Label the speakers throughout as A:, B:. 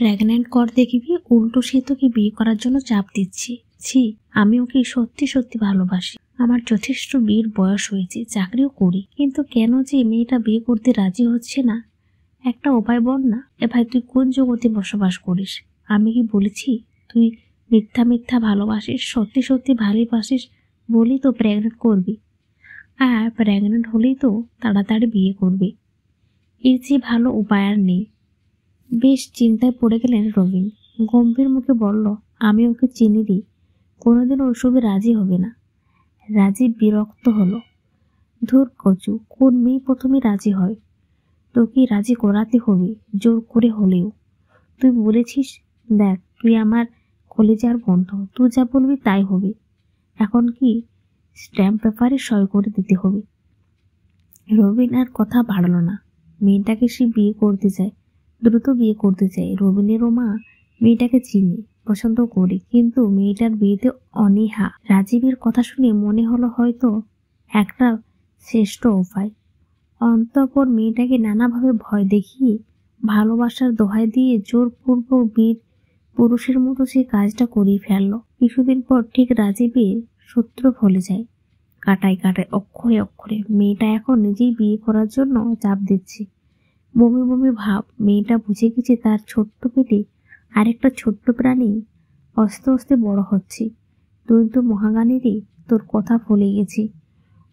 A: Pregnant কর দেখবি, উল্টো সে তোকে বিয়ে করার জন্য চাপ দিচ্ছি। ছি, আমি ওকে সত্যি সত্যি ভালোবাসি। আমার যথেষ্ট বিয়ের বয়স হয়েছে, চাকরিও করি, কিন্তু কেন যে মেয়েটা বিয়ে করতে রাজি হচ্ছে না, একটা উপায় বল না। ভাই, তুই কোন জগতে বসবাস করিস? আমি কি বলেছি তুই মিথ্যা মিথ্যা ভালোবাসিস? সত্যি সত্যি ভালোবাসিস বলেই তো প্রেগনেন্ট করবি, আর প্রেগনেন্ট হলেই তো তাড়াতাড়ি বিয়ে করবি। এর যে ভালো উপায় আর নেই। বেশ চিন্তায় পড়ে গেলেন রবিন। গম্ভীর মুখে বলল, আমি ওকে চিনি রে, কোনোদিন ওসবে রাজি হবে না। রাজীব বিরক্ত হলো। ধুর কচু, কোন মেয়ে প্রথমে রাজি হয়? তোকে রাজি করাতে হবে, জোর করে হলেও। তুই বলেছিস, দেখ তুই আমার কলেজার বন্ধু, তুই যা বলবি তাই হবে। এখন কি স্ট্যাম্প পেপারে সই করে দিতে হবে? রবিন আর কথা বাড়ল না। মেয়েটাকে সে বিয়ে করতে চায়, দ্রুত বিয়ে করতে চায়। রবিনেরও মা মেয়েটাকে চিনি, পছন্দ করি, কিন্তু মেয়েটার বিয়েতে অনীহা। রাজীবের কথা শুনে মনে হলো হয়তো একটা শ্রেষ্ঠ উপায়। অন্তঃপর মেয়েটাকে নানাভাবে ভয় দেখিয়ে, ভালোবাসার দোহাই দিয়ে জোরপূর্বক বীর পুরুষের মতো সে কাজটা করিয়ে ফেলল। কিছুদিন পর ঠিক রাজীবের সূত্র ফলে যায়। কাটায় কাটায়, অক্ষরে অক্ষরে মেয়েটা এখন নিজেই বিয়ে করার জন্য চাপ দিচ্ছে। বমি বমি ভাব। মেয়েটা বুঝে গেছে তার ছোট্ট পেটে আরেকটা ছোট্ট প্রাণী আস্তে আস্তে বড় হচ্ছে। তুই তো মহাগানীরে, তোর কথা ভুলে গেছি।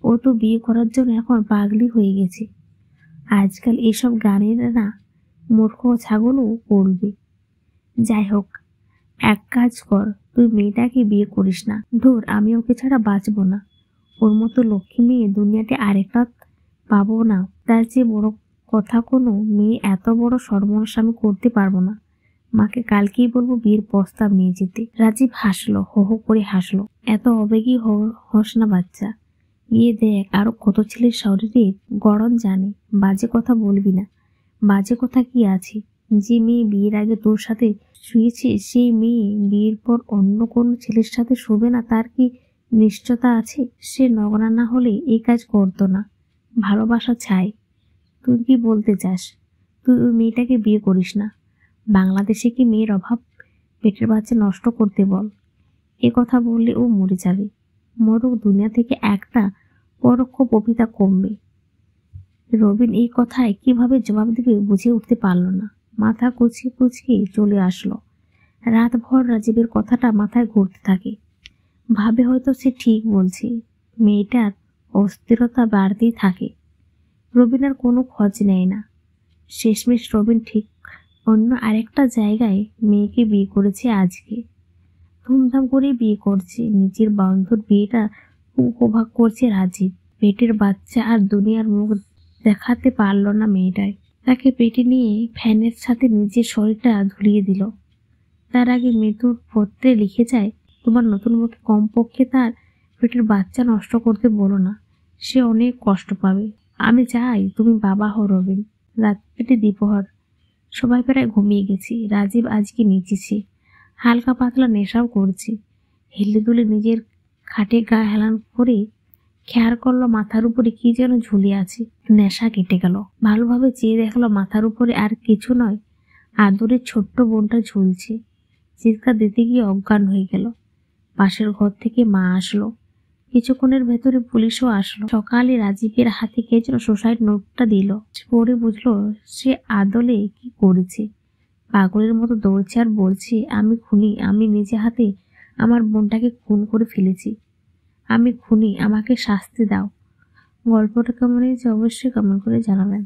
A: ও তো বিয়ে করার জন্য এখন পাগলি হয়ে গেছে। আজকাল এসব গানের না মূর্খ ছাগলও করবে। যাই হোক, এক কাজ কর, তুই মেয়েটাকে বিয়ে করিস না। ধুর, আমি ওকে ছাড়া বাঁচবো না। ওর মতো লক্ষ্মী মেয়ে দুনিয়াতে আরেকটা পাবো না। তার চেয়ে বড় কথা, কোনো মেয়ে এত বড় সর্বনাশ আমি করতে পারবো না। মাকে কালকেই বলবো বিয়ের প্রস্তাব নিয়ে যেতে। রাজীব হাসলো, হো হো করে হাসলো। এত আবেগী হস না বাচ্চা। গিয়ে দেখ আরো কত ছেলের শরীরে গড়ন জানে। বাজে কথা বলবি না। বাজে কথা কি আছে? যে মেয়ে বিয়ের আগে তোর সাথে শুয়েছে, সেই মেয়ে বিয়ের পর অন্য কোনো ছেলের সাথে শুবে না, তার কি নিশ্চয়তা আছে? সে নগ্না না হলে এই কাজ করতো না। ভালোবাসা চাই। তুই কি বলতে চাস? তুই ওই মেয়েটাকে বিয়ে করিস না। বাংলাদেশে কি মেয়ের অভাব? পেটের বাচ্চা নষ্ট করতে বল। এ কথা বললে ও মরে যাবে। মরুক, দুনিয়া থেকে একটা পরোক্ষ পবিতা কমবে। রবিন এই কথায় কিভাবে জবাব দেবে বুঝে উঠতে পারল না। মাথা কুচকে কুচকে চলে আসলো। রাতভর রাজীবের কথাটা মাথায় ঘুরতে থাকে। ভাবে হয়তো সে ঠিক বলছে। মেয়েটার অস্থিরতা বাড়তেই থাকে। রবিন আর কোনো খোঁজ নেয় না। শেষমেশ রবিন ঠিক অন্য আরেকটা জায়গায় মেয়েকে বিয়ে করেছে আজকে। ধুমধাম করে বিয়ে করছে। নিজের বন্ধুর বিয়েটা উপভোগ করছে রাজীব। পেটের বাচ্চা আর দুনিয়ার মুখ দেখাতে পারল না মেয়েটায়। তাকে পেটে নিয়ে ফ্যানের সাথে নিজের শরীরটা ধুলিয়ে দিল। তার আগে মৃত্যুর পত্রে লিখে যায়, তোমার নতুন মুখে কমপক্ষে তার পেটের বাচ্চা নষ্ট করতে বলো না, সে অনেক কষ্ট পাবে। আমি চাই তুমি বাবা হও রবিন। রাত পেটে দ্বিপ্রহর, সবাই প্রায় ঘুমিয়ে গেছি। রাজীব আজকে নেচেছে, হালকা পাতলা নেশাও করছে। হেলে দুলে নিজের খাটে গা হেলান করে খেয়াল করলো মাথার উপরে কি যেন ঝুলে আছে। নেশা কেটে গেল। ভালোভাবে চেয়ে দেখলো মাথার উপরে আর কিছু নয়, আদরের ছোট্ট বোনটা ঝুলছে। চিৎকার দিতে গিয়ে অজ্ঞান হয়ে গেল। পাশের ঘর থেকে মা আসলো। কিছুক্ষণের ভেতরে পুলিশও আসলো। সকালে রাজীবের হাতে কে যেন সুসাইড নোটটা দিল। পরে বুঝলো সে আদলে কি করেছে। পাগলের মতো দৌড়ছে আর বলছে, আমি খুনি, আমি নিজে হাতে আমার বোনটাকে খুন করে ফেলেছি। আমি খুনি, আমাকে শাস্তি দাও। গল্পটা কেমন হয়েছে অবশ্যই কমেন্ট করে জানাবেন।